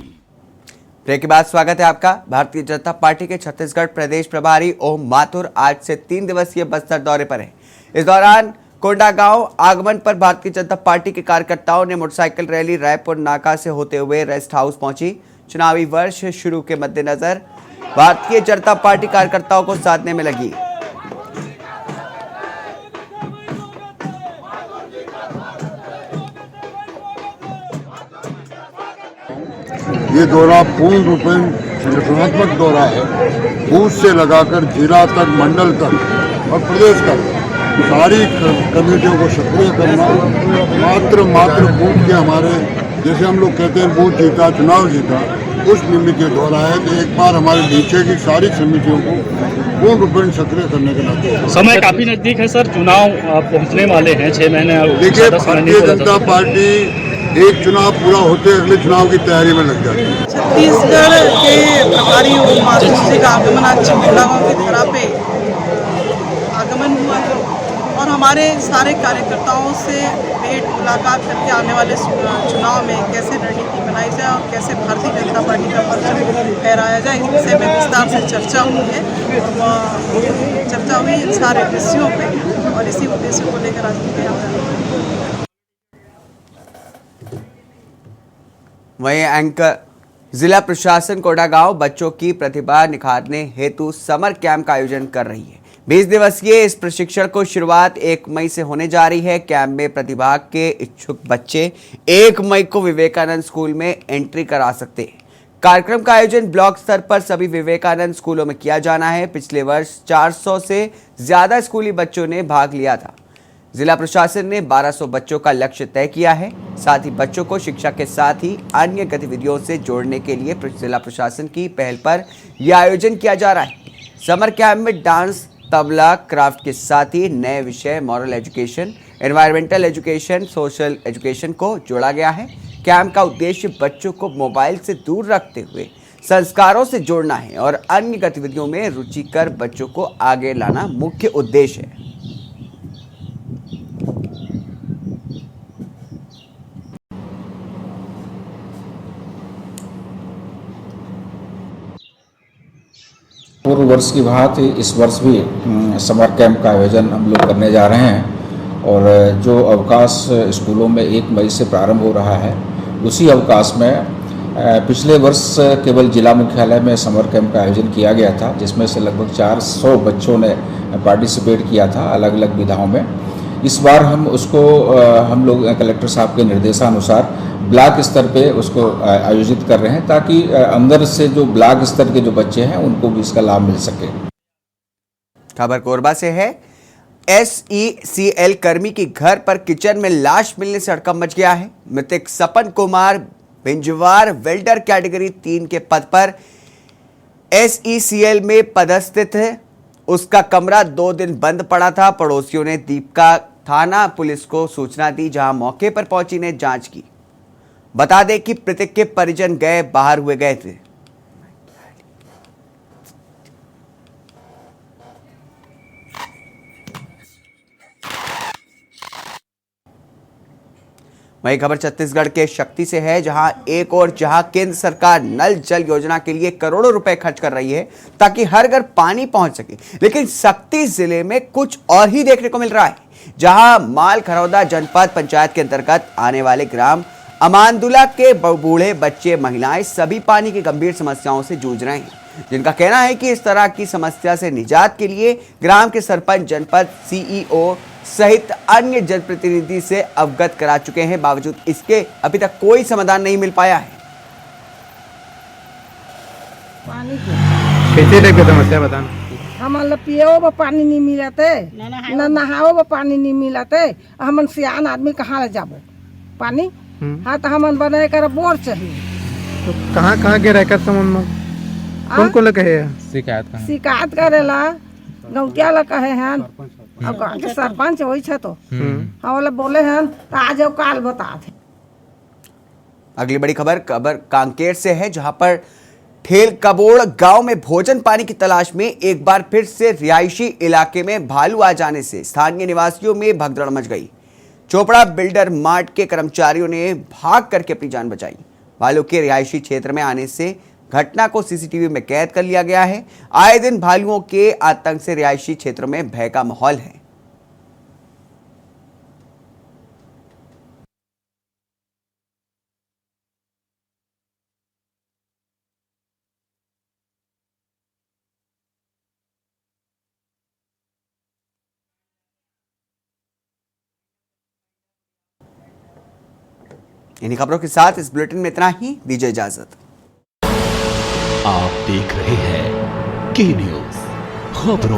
ब्रेक के बाद स्वागत है आपका। भारतीय जनता पार्टी के छत्तीसगढ़ प्रदेश प्रभारी ओम माथुर आज से 3 दिवसीय बस्तर दौरे पर हैं। इस दौरान कोंडागांव आगमन पर भारतीय जनता पार्टी के कार्यकर्ताओं ने मोटरसाइकिल रैली रायपुर नाका से होते हुए रेस्ट हाउस पहुंची। चुनावी वर्ष शुरू के मद्देनजर भारतीय जनता पार्टी कार्यकर्ताओं को साधने में लगी। ये दौरा पूर्ण रूप में संगठनात्मक दौरा है। बूथ से लगाकर जिला तक, मंडल तक और प्रदेश तक सारी कमेटियों को सक्रिय करना। मात्र बूथ के हमारे, जैसे हम लोग कहते हैं बूथ जीता चुनाव जीता, उस निमित्त ये दौरा है कि एक बार हमारे नीचे की सारी समितियों को पूर्ण रूप में सक्रिय करने के नाते। समय काफी नजदीक है सर, चुनाव पहुंचने वाले हैं 6 महीने। देखिए, भारतीय जनता पार्टी एक चुनाव पूरा होते अगले चुनाव की तैयारी में लग जाती है। छत्तीसगढ़ के प्रभारी ओम माथुर जी का आगमन आज कोंडागांव की धरा पे आगमन हुआ है और हमारे सारे कार्यकर्ताओं से भेंट मुलाकात करके आने वाले चुनाव में कैसे रणनीति बनाई जाए और कैसे भारतीय जनता पार्टी का पक्ष फहराया जाए, इस विषय में विस्तार से चर्चा हुई है। चर्चा हुई इन सारे विषयों पे और इसी उद्देश्य को लेकर आज यहाँ। वहीं एंकर जिला प्रशासन कोंडागांव बच्चों की प्रतिभा निखारने हेतु समर कैंप का आयोजन कर रही है। 20 दिवसीय इस प्रशिक्षण को शुरुआत 1 मई से होने जा रही है। कैंप में प्रतिभाग के इच्छुक बच्चे 1 मई को विवेकानंद स्कूल में एंट्री करा सकते हैं। कार्यक्रम का आयोजन ब्लॉक स्तर पर सभी विवेकानंद स्कूलों में किया जाना है। पिछले वर्ष 400 से ज्यादा स्कूली बच्चों ने भाग लिया था। जिला प्रशासन ने 1200 बच्चों का लक्ष्य तय किया है। साथ ही बच्चों को शिक्षा के साथ ही अन्य गतिविधियों से जोड़ने के लिए जिला प्रशासन की पहल पर यह आयोजन किया जा रहा है। समर कैंप में डांस, तबला, क्राफ्ट के साथ ही नए विषय moral education, environmental education, social education को जोड़ा गया है। कैंप का उद्देश्य बच्चों को मोबाइल से दूर रखते हुए संस्कारों से जोड़ना है और अन्य गतिविधियों में रुचिकर बच्चों को आगे लाना मुख्य उद्देश्य है। पूर्व वर्ष की भांति इस वर्ष भी समर कैंप का आयोजन हम लोग करने जा रहे हैं और जो अवकाश स्कूलों में 1 मई से प्रारंभ हो रहा है, उसी अवकाश में पिछले वर्ष केवल जिला मुख्यालय में समर कैंप का आयोजन किया गया था, जिसमें से लगभग 400 बच्चों ने पार्टिसिपेट किया था अलग अलग विधाओं में। इस बार हम उसको हम लोग कलेक्टर साहब के निर्देशानुसार ब्लॉक स्तर पे उसको आयोजित कर रहे हैं, ताकि अंदर से जो ब्लॉक स्तर के जो बच्चे हैं उनको भी इसका लाभ मिल सके। खबर कोरबा से है। SECL कर्मी की घर पर किचन में लाश मिलने से हड़कंप मच गया है। मृतक सपन कुमार बिंजवार वेल्डर कैटेगरी 3 के पद पर SECL में पदस्थित है। उसका कमरा 2 दिन बंद पड़ा था। पड़ोसियों ने दीपका थाना पुलिस को सूचना दी, जहां मौके पर पहुंची ने जांच की। बता दें कि मृतक के परिजन बाहर हुए गए थे। वही खबर छत्तीसगढ़ के शक्ति से है, जहां एक और जहां केंद्र सरकार नल जल योजना के लिए करोड़ों रुपए खर्च कर रही है ताकि हर घर पानी पहुंच सके, लेकिन शक्ति जिले में कुछ और ही देखने को मिल रहा है, जहां माल खरौदा जनपद पंचायत के अंतर्गत आने वाले ग्राम अमानदुला के बूढ़े बच्चे, महिलाएं सभी पानी की गंभीर समस्याओं से जूझ रहे हैं। जिनका कहना है कि इस तरह की समस्या से निजात के लिए ग्राम के सरपंच, जनपद सीईओ सहित अन्य जनप्रतिनिधि से अवगत करा चुके हैं। बावजूद इसके अभी तक कोई समाधान नहीं मिल पाया है। कैसे टाइप की समस्या बताना? हमारे पियो में पानी नहीं मिलते, न नहाओ में पानी नहीं मिलते। हमन सियान आदमी कहाँ ले जाबो पानी? हाँ तो हमन बने कर बोर चाहिए। तो कहाँ के रहकर संबंध में कौन कौन कहे शिकायत करेला गौटिया ला कहे हैं, अब गाँव के सरपंच वही छे तो हम बोले हैं तो आज काल बता दे। अगली बड़ी खबर कांकेर से है, जहां पर ठेल कबोड़ गांव में भोजन पानी की तलाश में एक बार फिर से रिहायशी इलाके में भालू आ जाने से स्थानीय निवासियों में भगदड़ मच गई। चोपड़ा बिल्डर मार्ट के कर्मचारियों ने भाग करके अपनी जान बचाई। भालू के रिहायशी क्षेत्र में आने से घटना को सीसीटीवी में कैद कर लिया गया है। आए दिन भालुओं के आतंक से रिहायशी क्षेत्रों में भय का माहौल है। इन्हीं खबरों के साथ इस बुलेटिन में इतना ही। दीजिए इजाजत। आप देख रहे हैं के न्यूज, खबरों